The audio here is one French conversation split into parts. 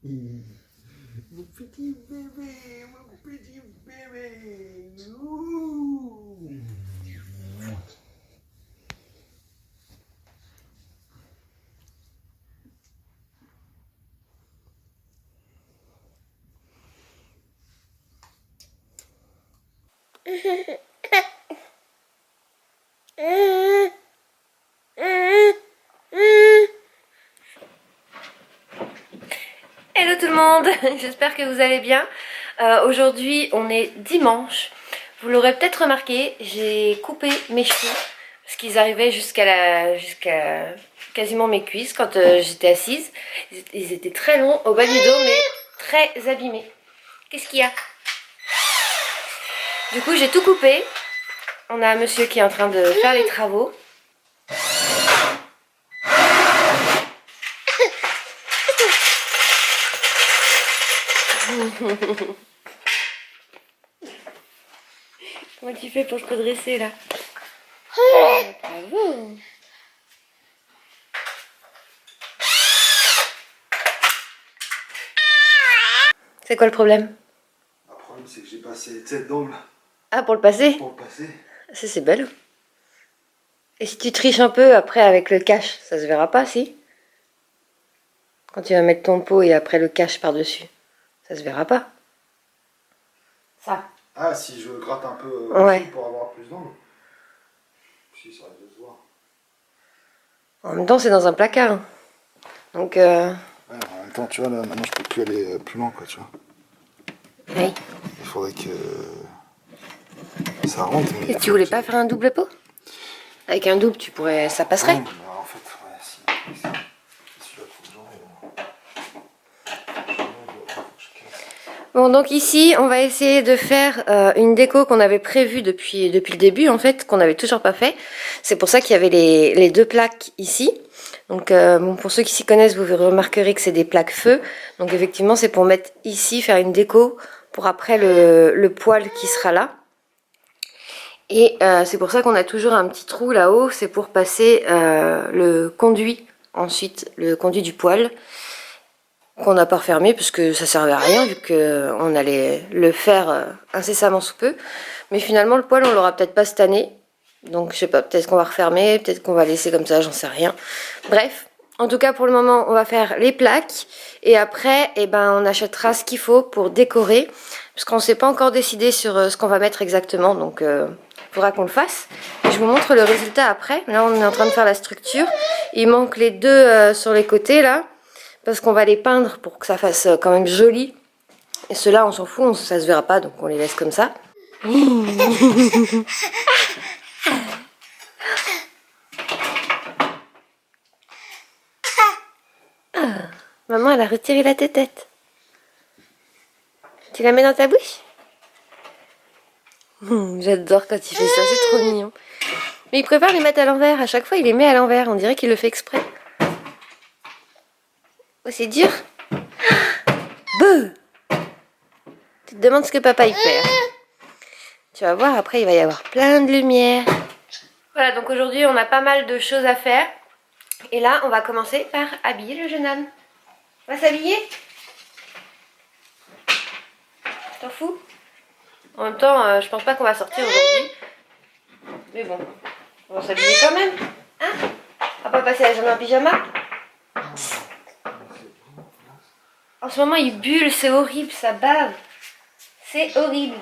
Mon petit bébé, mon petit bébé. Ouh. Hello tout le monde, j'espère que vous allez bien. Aujourd'hui on est dimanche. Vous l'aurez peut-être remarqué, j'ai coupé mes cheveux parce qu'ils arrivaient jusqu'à quasiment mes cuisses quand j'étais assise. Ils étaient très longs au bas du dos mais très abîmés. Qu'est-ce qu'il y a? Du coup j'ai tout coupé. On a un monsieur qui est en train de faire les travaux. Comment tu fais pour te redresser là? Bravo. C'est quoi le problème? Le problème, c'est que j'ai passé les têtes d'angle Ah, pour le passer? pour le passer. Ça c'est belle. Et si tu triches un peu après avec le cache, ça se verra pas, si? Quand tu vas mettre ton pot et après le cache par-dessus, ça se verra pas. Ça. Ah, si je gratte un peu Ouais. pour avoir plus d'angle. Si, ça risque de se voir. En même temps, c'est dans un placard. Hein. Donc, Ouais, en même temps, tu vois, là, maintenant, je peux plus aller plus loin, quoi, tu vois. oui. Il faudrait que ça rentre. Mais Et tu voulais pas faire un double pot? Avec un double, tu pourrais, ça passerait. Non, mais en fait, ouais, si. Celui-là, faut que j'enlève. Bon, donc ici, on va essayer de faire une déco qu'on avait prévue depuis le début, en fait, qu'on n'avait toujours pas fait. C'est pour ça qu'il y avait les deux plaques ici. Donc, bon, pour ceux qui s'y connaissent, vous remarquerez que c'est des plaques feu. Donc, effectivement, c'est pour mettre ici, faire une déco pour après le poêle qui sera là. Et c'est pour ça qu'on a toujours un petit trou là-haut. C'est pour passer le conduit, ensuite, le conduit du poêle. Qu'on n'a pas refermé parce que ça servait à rien vu qu'on allait le faire incessamment sous peu. Mais finalement le poêle on l'aura peut-être pas cette année. Donc je sais pas, peut-être qu'on va refermer, peut-être qu'on va laisser comme ça, j'en sais rien. Bref, en tout cas pour le moment on va faire les plaques. Et après eh ben, on achètera ce qu'il faut pour décorer. Parce qu'on ne s'est pas encore décidé sur ce qu'on va mettre exactement. Donc il faudra qu'on le fasse. Et je vous montre le résultat après. Là on est en train de faire la structure. Il manque les deux sur les côtés là. Parce qu'on va les peindre pour que ça fasse quand même joli. Et ceux-là, on s'en fout, ça se verra pas, donc on les laisse comme ça. Maman, elle a retiré la tête. Tu la mets dans ta bouche? J'adore quand il fait ça, c'est trop mignon. Mais il préfère les mettre à l'envers. À chaque fois, il les met à l'envers. On dirait qu'il le fait exprès. Oh, c'est dur. Beuh! Tu te demandes ce que papa il fait. Tu vas voir, après il va y avoir plein de lumière. Voilà, donc aujourd'hui on a pas mal de choses à faire. Et là, on va commencer par habiller le jeune homme. On va s'habiller? T'en fous? En même temps, je pense pas qu'on va sortir aujourd'hui. Mais bon, on va s'habiller quand même. Hein? On va pas passer la journée en pyjama? En ce moment, il bulle, c'est horrible, ça bave. C'est horrible.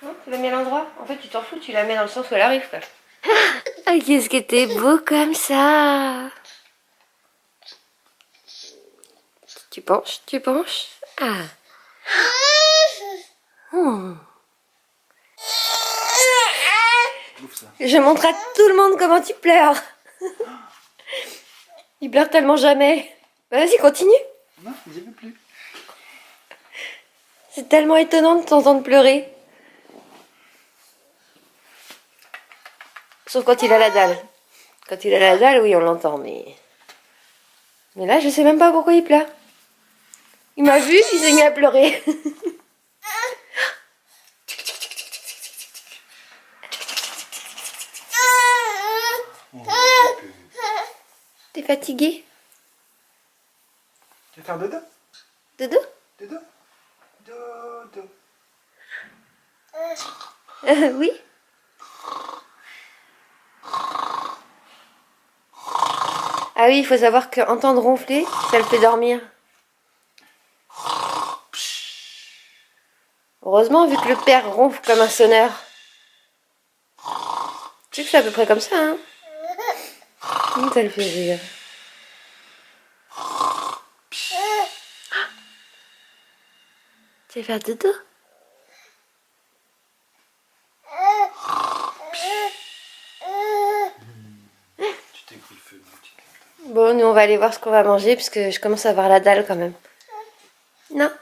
Non, tu l'as mis à l'endroit? En fait, tu t'en fous, tu la mets dans le sens où elle arrive, quoi. Ah, qu'est-ce que t'es beau comme ça! Tu penches, tu penches. Ah! Je montre à tout le monde comment tu pleures. Il pleure tellement jamais. Bah, vas-y, continue. Non, j'y vais plus. C'est tellement étonnant de t'entendre pleurer. Sauf quand il a la dalle. Quand il a la dalle, oui, on l'entend, mais... Mais là, je sais même pas pourquoi il pleure. Il m'a vu, il s'est mis à pleurer. fatigué? Tu veux faire dodo? Dodo? Dodo? Dodo. Oui. Ah oui, il faut savoir qu'entendre ronfler, ça le fait dormir. Heureusement, vu que le père ronfle comme un sonneur. Tu sais que c'est à peu près comme ça, hein? Ça le fait rire. Tu veux faire dodo? Tu t'es griffé, Bon, nous on va aller voir ce qu'on va manger parce que je commence à avoir la dalle quand même. Non.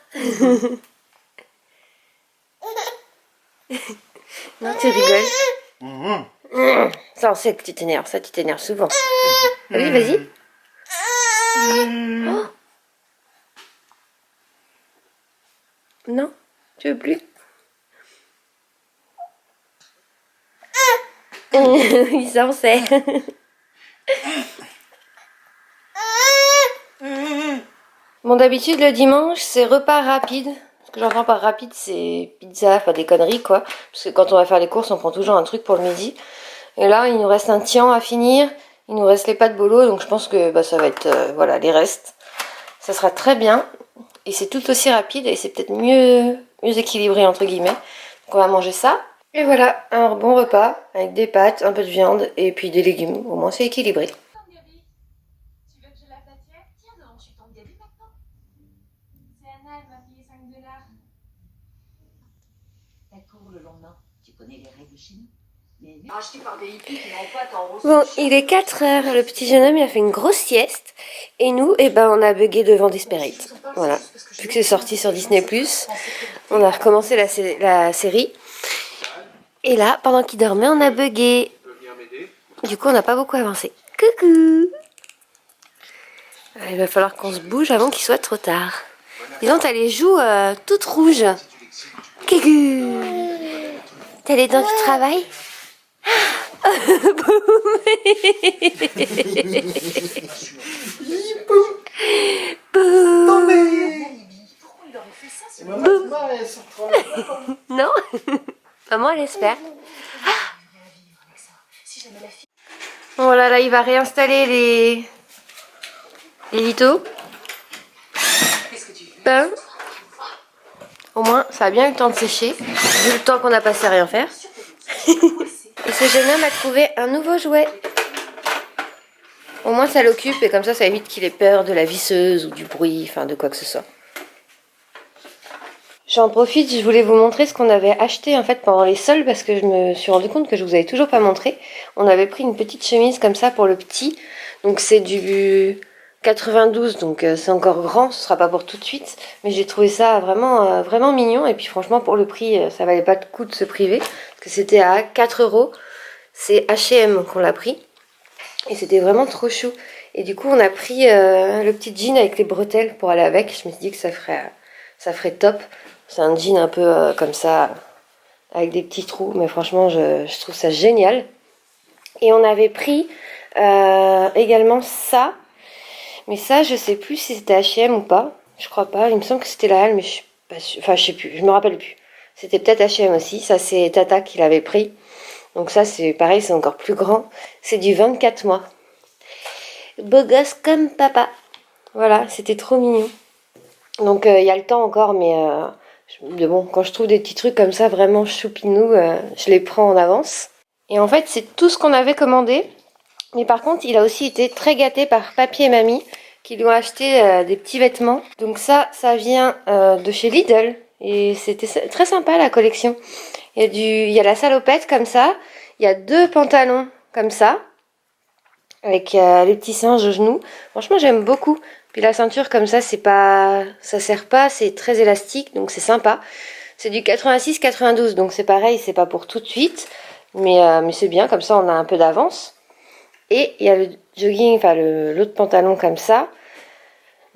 Non, tu rigoles. Ça, on sait que tu t'énerves. Ça, tu t'énerves souvent. Oui, vas-y. Oh. Non, tu veux plus? Oui, ça, on sait. Bon, d'habitude, le dimanche, c'est repas rapide. Ce que j'entends par rapide, c'est pizza, enfin des conneries, quoi. Parce que quand on va faire les courses, on prend toujours un truc pour le midi. Et là, il nous reste un tian à finir. Il nous reste les pâtes bolo, donc je pense que bah, ça va être, voilà, les restes. Ça sera très bien. Et c'est tout aussi rapide et c'est peut-être mieux équilibré, entre guillemets. Donc on va manger ça. Et voilà, un bon repas avec des pâtes, un peu de viande et puis des légumes. Au moins, c'est équilibré. Tu veux que je lave la tienne? Tiens donc, je suis ton début maintenant. C'est Anna, elle m'a payé 5 $. Elle court le lendemain. Tu connais les règles chez nous. Mais Acheté par des hippies qui n'ont pas tant reçu. Bon, il est 4 heures. Le petit jeune homme, il a fait une grosse sieste. Et nous, eh ben, on a bugué devant Desperate. Voilà. Vu que c'est sorti sur Disney+, on a recommencé la série. Et là, pendant qu'il dormait, on a bugué. Du coup, on n'a pas beaucoup avancé. Coucou! Il va falloir qu'on se bouge avant qu'il soit trop tard. Disons, t'as les joues toutes rouges. Coucou! T'as les dents qui travaillent? Boum! Non? Maman, elle espère. Bon, là, il va réinstaller les litos. Ben, au moins, ça a bien eu le temps de sécher. Vu le temps qu'on a passé à rien faire. Et ce jeune homme a trouvé un nouveau jouet. Au moins, ça l'occupe et comme ça évite qu'il ait peur de la visseuse ou du bruit, enfin de quoi que ce soit. J'en profite, je voulais vous montrer ce qu'on avait acheté en fait pendant les soldes parce que je me suis rendu compte que je vous avais toujours pas montré. On avait pris une petite chemise comme ça pour le petit. Donc c'est du 92, donc c'est encore grand, ce sera pas pour tout de suite. Mais j'ai trouvé ça vraiment, vraiment mignon. Et puis franchement, pour le prix, ça valait pas le coup de se priver. Parce que c'était à 4 €. C'est H&M qu'on l'a pris. Et c'était vraiment trop chou. Et du coup, on a pris le petit jean avec les bretelles pour aller avec. Je me suis dit que ça ferait top. C'est un jean un peu comme ça, avec des petits trous. Mais franchement, je trouve ça génial. Et on avait pris également ça. Mais ça, je sais plus si c'était H&M ou pas. Je crois pas. Il me semble que c'était la Halle, mais je suis pas sûre. Enfin, je sais plus. Je me rappelle plus. C'était peut-être H&M aussi. Ça, c'est Tata qui l'avait pris. Donc ça, c'est pareil, c'est encore plus grand. C'est du 24 mois. Beau gosse comme papa. Voilà, c'était trop mignon. Donc il y a le temps encore, mais bon, quand je trouve des petits trucs comme ça vraiment choupinous, je les prends en avance. Et en fait, c'est tout ce qu'on avait commandé. Mais par contre, il a aussi été très gâté par papy et mamie qui lui ont acheté des petits vêtements. Donc ça vient de chez Lidl. Et c'était très sympa la collection. Il y a la salopette comme ça. Il y a 2 pantalons comme ça. Avec les petits singes aux genoux. Franchement, j'aime beaucoup. Puis la ceinture comme ça, ça sert pas, c'est très élastique, donc c'est sympa. C'est du 86-92, donc c'est pareil, c'est pas pour tout de suite. Mais c'est bien, comme ça on a un peu d'avance. Et il y a le jogging, enfin l'autre pantalon comme ça.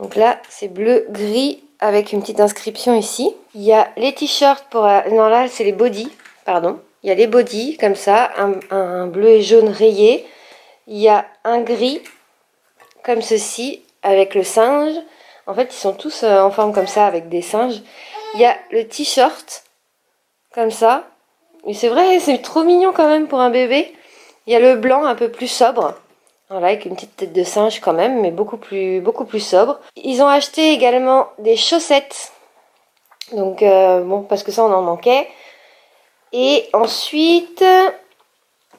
Donc là, c'est bleu-gris avec une petite inscription ici. Il y a les t-shirts pour... non, là, c'est les bodys, pardon. Il y a les bodys, comme ça, un bleu et jaune rayé. Il y a un gris comme ceci, avec le singe. En fait, ils sont tous en forme comme ça, avec des singes. Il y a le t-shirt, comme ça. Et c'est vrai, c'est trop mignon quand même pour un bébé. Il y a le blanc un peu plus sobre. Voilà, avec une petite tête de singe quand même, mais beaucoup plus sobre. Ils ont acheté également des chaussettes. Donc, bon, parce que ça, on en manquait. Et ensuite,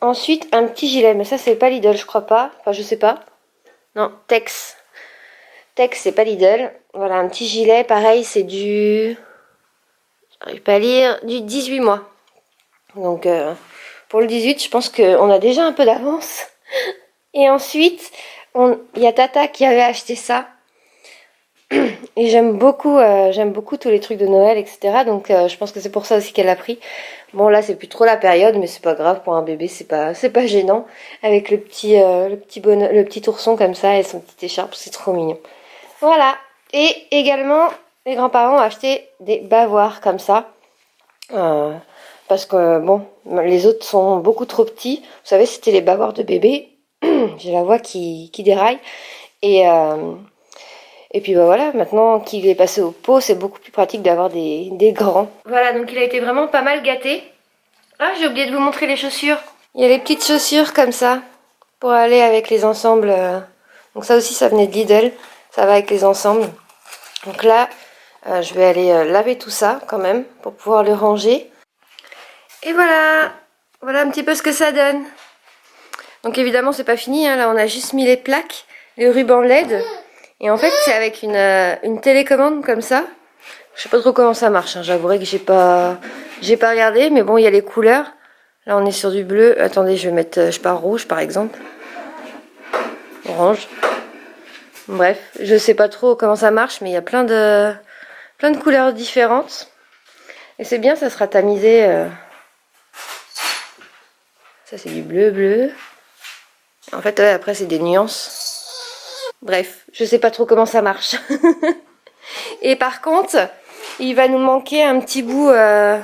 un petit gilet. Mais ça, c'est pas Lidl, je crois pas. Enfin, je sais pas. Non, Tex. Tex, c'est pas Lidl. Voilà, un petit gilet. Pareil, c'est du... J'arrive pas à lire. Du 18 mois. Donc, pour le 18, je pense qu'on a déjà un peu d'avance. Et ensuite, il y a Tata qui avait acheté ça. Et j'aime beaucoup tous les trucs de Noël, etc. Donc, je pense que c'est pour ça aussi qu'elle a pris. Bon, là, c'est plus trop la période, mais c'est pas grave pour un bébé, c'est pas gênant. Avec le petit ourson comme ça et son petit écharpe, c'est trop mignon. Voilà. Et également, les grands-parents ont acheté des bavoirs comme ça. Parce que, bon, les autres sont beaucoup trop petits. Vous savez, c'était les bavoirs de bébé. J'ai la voix qui déraille. Et puis bah voilà, maintenant qu'il est passé au pot, c'est beaucoup plus pratique d'avoir des grands. Voilà, donc il a été vraiment pas mal gâté. Ah, j'ai oublié de vous montrer les chaussures. Il y a les petites chaussures comme ça, pour aller avec les ensembles. Donc ça aussi, ça venait de Lidl. Ça va avec les ensembles. Donc là, je vais aller laver tout ça quand même, pour pouvoir le ranger. Et voilà, voilà un petit peu ce que ça donne. Donc évidemment, c'est pas fini, hein. Là on a juste mis les plaques, les rubans LED. Et en fait, c'est avec une télécommande comme ça. Je sais pas trop comment ça marche, hein. J'avouerai que j'ai pas regardé, mais bon, il y a les couleurs. Là, on est sur du bleu. Attendez, je vais mettre, je pars rouge par exemple. Orange. Bref, je sais pas trop comment ça marche, mais il y a plein de couleurs différentes. Et c'est bien, ça sera tamisé. Ça, c'est du bleu. En fait, ouais, après, c'est des nuances. Bref, je sais pas trop comment ça marche. Et par contre, il va nous manquer un petit bout là.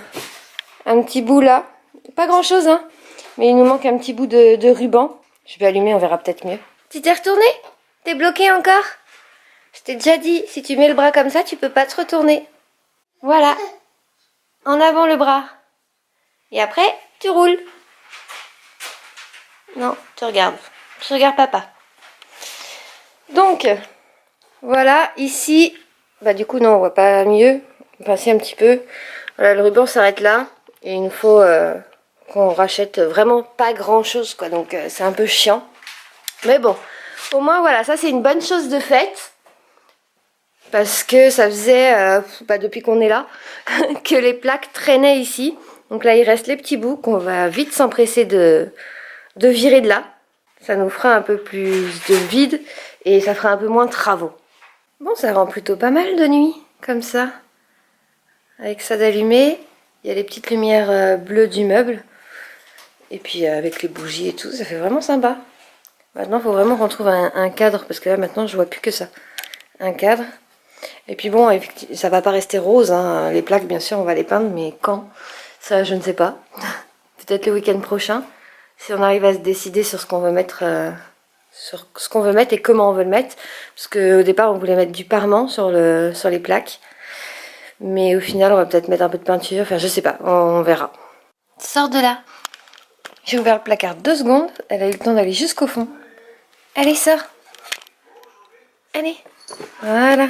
Pas grand chose, hein. Mais il nous manque un petit bout de ruban. Je vais allumer, on verra peut-être mieux. Tu t'es retourné? T'es bloqué encore? Je t'ai déjà dit, si tu mets le bras comme ça, tu peux pas te retourner. Voilà. En avant le bras. Et après, tu roules. Non, tu regardes. Tu regardes papa. Donc, voilà, ici, bah du coup non, on voit pas mieux. Enfin si, un petit peu. Voilà, le ruban s'arrête là. Et il nous faut qu'on rachète vraiment pas grand chose, quoi. Donc c'est un peu chiant. Mais bon, au moins voilà, ça c'est une bonne chose de faite. Parce que ça faisait, depuis qu'on est là, que les plaques traînaient ici. Donc là, il reste les petits bouts qu'on va vite s'empresser de virer de là. Ça nous fera un peu plus de vide et ça fera un peu moins de travaux. Bon, ça rend plutôt pas mal de nuit, comme ça. Avec ça d'allumé, il y a les petites lumières bleues du meuble. Et puis avec les bougies et tout, ça fait vraiment sympa. Maintenant, il faut vraiment qu'on trouve un cadre, parce que là, maintenant, je vois plus que ça. Un cadre. Et puis bon, ça va pas rester rose, hein. Les plaques, bien sûr, on va les peindre, mais quand? Ça, je ne sais pas. Peut-être le week-end prochain, si on arrive à se décider sur ce qu'on veut mettre... sur ce qu'on veut mettre et comment on veut le mettre, parce qu'au départ on voulait mettre du parement sur les plaques, mais au final on va peut-être mettre un peu de peinture, enfin je sais pas, on verra. Sors de là. J'ai ouvert le placard 2 secondes, elle a eu le temps d'aller jusqu'au fond. Allez, sors. Allez. Voilà.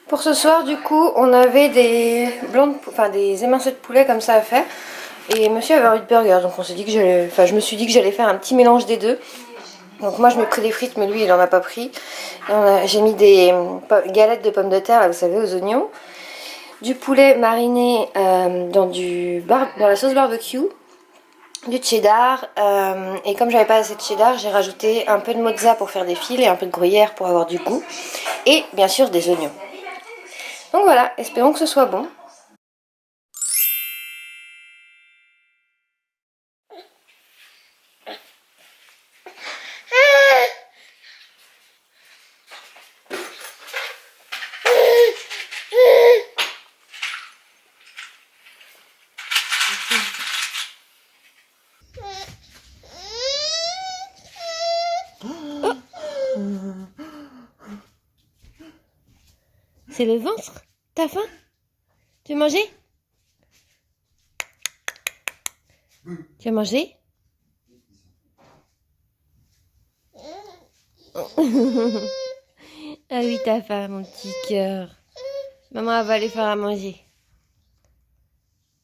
Pour ce soir, du coup, on avait des émincés de poulet comme ça à faire, et monsieur avait envie de burger, donc on s'est dit que je me suis dit que j'allais faire un petit mélange des deux. Donc moi je me pris des frites, mais lui il en a pas pris. J'ai mis des galettes de pommes de terre, là, vous savez, aux oignons. Du poulet mariné dans la sauce barbecue. Du cheddar. Et comme j'avais pas assez de cheddar, j'ai rajouté un peu de mozza pour faire des fils et un peu de gruyère pour avoir du goût. Et bien sûr des oignons. Donc voilà, espérons que ce soit bon. C'est le ventre? T'as faim? Tu veux manger? Tu veux manger? Ah oui, t'as faim, mon petit cœur. Maman, elle va aller faire à manger.